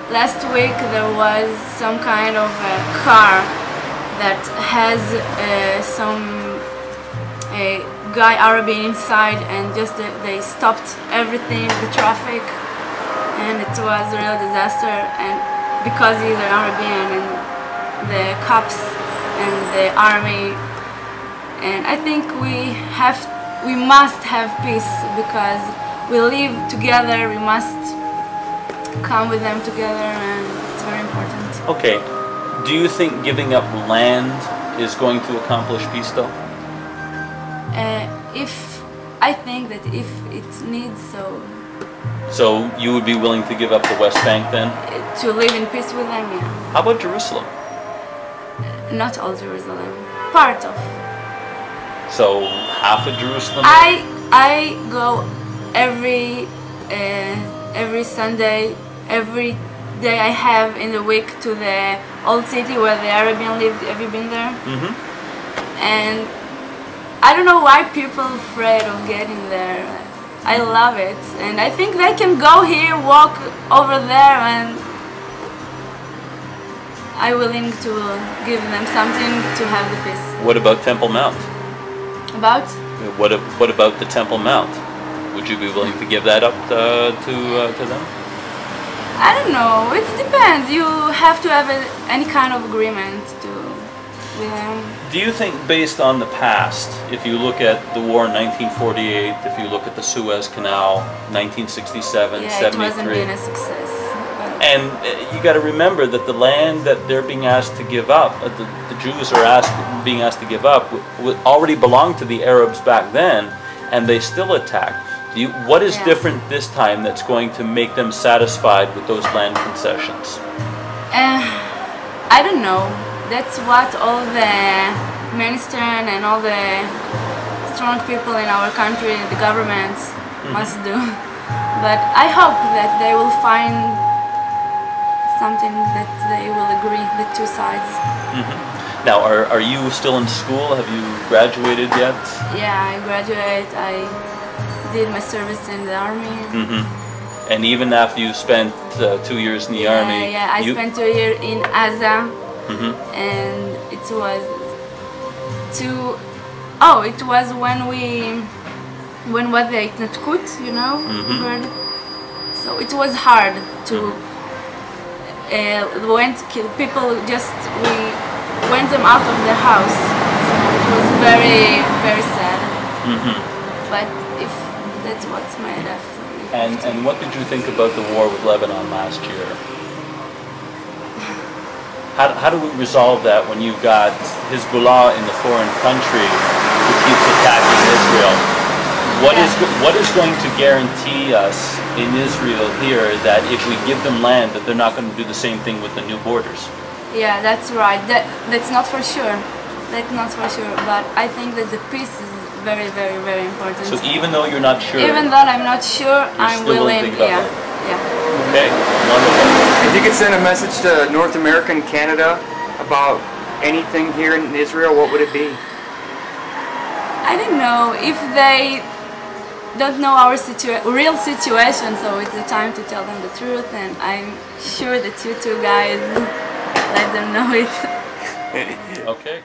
Last week there was some kind of a car that has some guy Arabian inside, and just they stopped everything, the traffic, and it was a real disaster. And because he's an Arabian, and the cops and the army, and I think we must have peace because we live together. We must come with them together, and it's very important. Okay. Do you think giving up land is going to accomplish peace, though? I think that if it needs so. So you would be willing to give up the West Bank then? To live in peace with them, yeah. How about Jerusalem? Not all Jerusalem, part of. So half of Jerusalem? I go every Sunday, every day I have in the week to the old city where the Arabian lived. Have you been there? Mm-hmm. And I don't know why people are afraid of getting there. I love it, and I think they can go here, walk over there, and I'm willing to give them something to have the peace. What about Temple Mount? About? What about the Temple Mount? Would you be willing to give that up to them? I don't know. It depends. You have to have any kind of agreement with them. Do you think, based on the past, if you look at the war in 1948, if you look at the Suez Canal, 1967, yeah, 73, it wasn't been a success. and you got to remember that the land that they're being asked to give up, the Jews are being asked to give up, already belonged to the Arabs back then, and they still attacked. What is different this time that's going to make them satisfied with those land concessions? I don't know. That's what all the ministers and all the strong people in our country, the government, must do. But I hope that they will find something that they will agree, the two sides. Now, are you still in school? Have you graduated yet? Yeah, I graduated. I did my service in the army. And even after you spent 2 years in the army? Yeah, I spent 2 years in Gaza, and it was it was when was the Itnatkut, you know? So it was hard to people we went them out of their house. So it was very, very sad. But if that's what's made after. And what did you think about the war with Lebanon last year? How do we resolve that when you've got Hezbollah in the foreign country who keeps attacking Israel? What is going to guarantee us in Israel here that if we give them land that they're not going to do the same thing with the new borders? Yeah, that's right. That's not for sure. That's not for sure. But I think that the peace is very, very, very important. So even though you're not sure? Even though I'm not sure, I'm willing. Yeah. Okay, wonderful. If you could send a message to North America and Canada about anything here in Israel, what would it be? I don't know. If they don't know our real situation, so it's the time to tell them the truth, and I'm sure that you two guys let them know it. Okay.